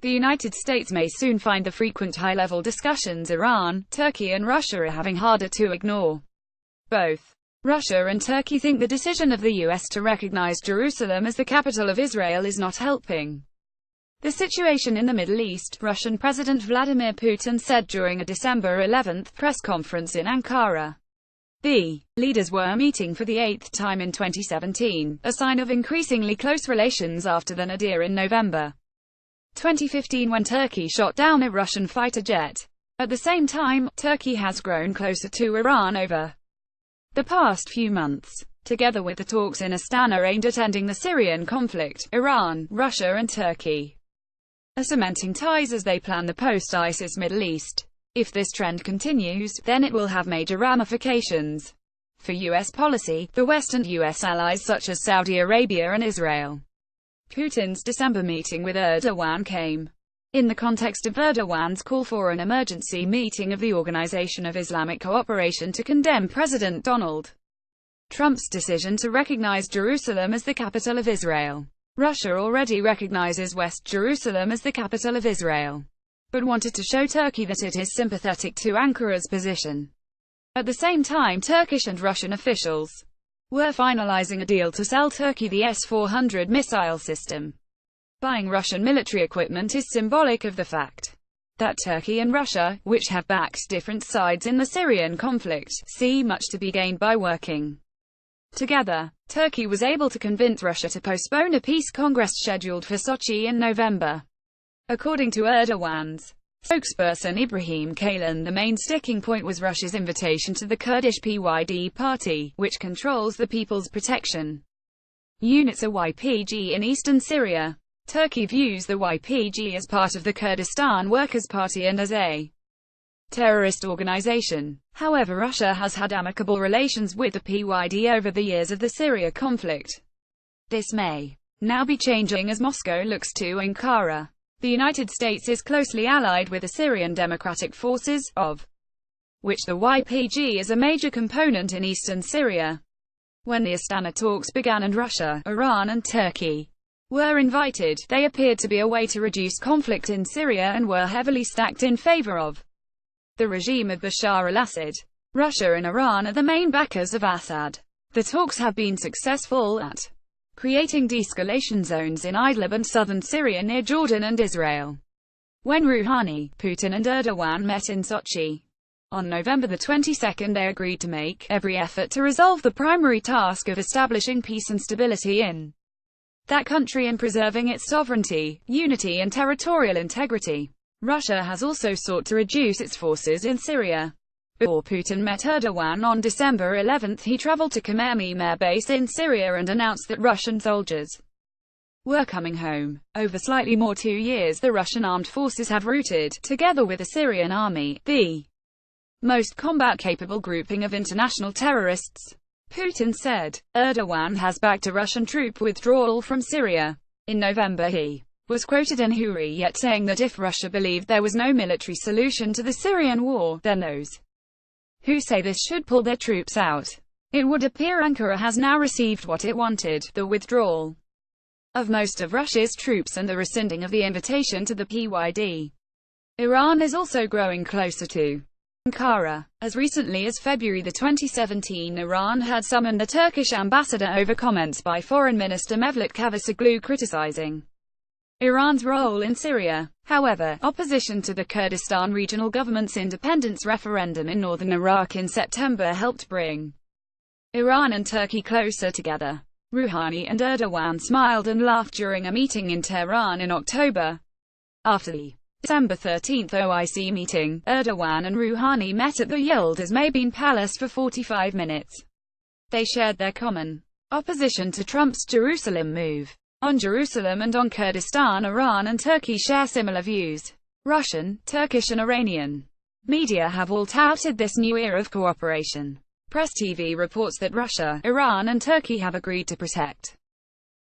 The United States may soon find the frequent high-level discussions Iran, Turkey and Russia are having harder to ignore. Both Russia and Turkey think the decision of the US to recognize Jerusalem as the capital of Israel is not helping the situation in the Middle East, Russian President Vladimir Putin said during a December 11 press conference in Ankara. The leaders were meeting for the 8th time in 2017, a sign of increasingly close relations after the nadir in November 2015 when Turkey shot down a Russian fighter jet. At the same time, Turkey has grown closer to Iran over the past few months. Together with the talks in Astana aimed at ending the Syrian conflict, Iran, Russia and Turkey are cementing ties as they plan the post-ISIS Middle East. If this trend continues, then it will have major ramifications for U.S. policy, the West and U.S. allies such as Saudi Arabia and Israel. Putin's December meeting with Erdogan came in the context of Erdogan's call for an emergency meeting of the Organization of Islamic Cooperation to condemn President Donald Trump's decision to recognize Jerusalem as the capital of Israel. Russia already recognizes West Jerusalem as the capital of Israel, but wanted to show Turkey that it is sympathetic to Ankara's position. At the same time, Turkish and Russian officials were finalizing a deal to sell Turkey the S-400 missile system. Buying Russian military equipment is symbolic of the fact that Turkey and Russia, which have backed different sides in the Syrian conflict, see much to be gained by working together. Turkey was able to convince Russia to postpone a peace congress scheduled for Sochi in November. According to Erdogan's spokesperson Ibrahim Kalin, the main sticking point was Russia's invitation to the Kurdish PYD party, which controls the People's Protection Units or YPG in eastern Syria. Turkey views the YPG as part of the Kurdistan Workers' Party and as a terrorist organization. However, Russia has had amicable relations with the PYD over the years of the Syria conflict. This may now be changing as Moscow looks to Ankara. The United States is closely allied with the Syrian Democratic Forces, of which the YPG is a major component in eastern Syria. When the Astana talks began and Russia, Iran and Turkey were invited, they appeared to be a way to reduce conflict in Syria and were heavily stacked in favor of the regime of Bashar al-Assad. Russia and Iran are the main backers of Assad. The talks have been successful at creating de-escalation zones in Idlib and southern Syria near Jordan and Israel. When Rouhani, Putin and Erdogan met in Sochi on November 22, they agreed to make every effort to resolve the primary task of establishing peace and stability in that country and preserving its sovereignty, unity and territorial integrity. Russia has also sought to reduce its forces in Syria. Before Putin met Erdogan on December 11, he traveled to Khmeimim air base in Syria and announced that Russian soldiers were coming home. Over slightly more 2 years, the Russian armed forces have rooted, together with the Syrian army, the most combat-capable grouping of international terrorists. Putin said. Erdogan has backed a Russian troop withdrawal from Syria. In November he was quoted in Hurriyet saying that if Russia believed there was no military solution to the Syrian war, then those who say this should pull their troops out. It would appear Ankara has now received what it wanted, the withdrawal of most of Russia's troops and the rescinding of the invitation to the PYD. Iran is also growing closer to Ankara. As recently as February 2017, Iran had summoned the Turkish ambassador over comments by Foreign Minister Mevlut Cavusoglu criticizing Iran's role in Syria. However, opposition to the Kurdistan Regional Government's independence referendum in northern Iraq in September helped bring Iran and Turkey closer together. Rouhani and Erdogan smiled and laughed during a meeting in Tehran in October. After the December 13 OIC meeting, Erdogan and Rouhani met at the Yildiz Mabin Palace for 45 minutes. They shared their common opposition to Trump's Jerusalem move. On Jerusalem and on Kurdistan, Iran and Turkey share similar views. Russian, Turkish and Iranian media have all touted this new era of cooperation. Press TV reports that Russia, Iran and Turkey have agreed to protect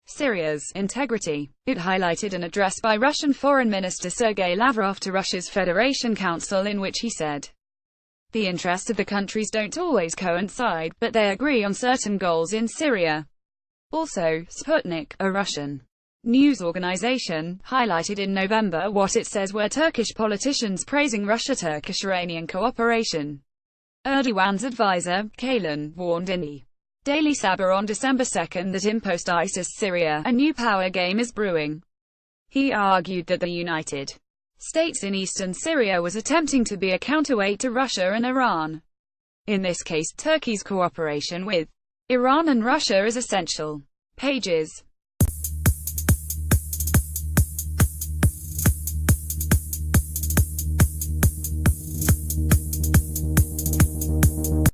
Syria's integrity. It highlighted an address by Russian Foreign Minister Sergei Lavrov to Russia's Federation Council in which he said, "The interests of the countries don't always coincide, but they agree on certain goals in Syria." Also, Sputnik, a Russian news organization, highlighted in November what it says were Turkish politicians praising Russia-Turkish-Iranian cooperation. Erdogan's advisor, Kaylan, warned in the Daily Sabah on December 2 that in post-ISIS Syria, a new power game is brewing. He argued that the United States in eastern Syria was attempting to be a counterweight to Russia and Iran. In this case, Turkey's cooperation with Iran and Russia is essential. Pages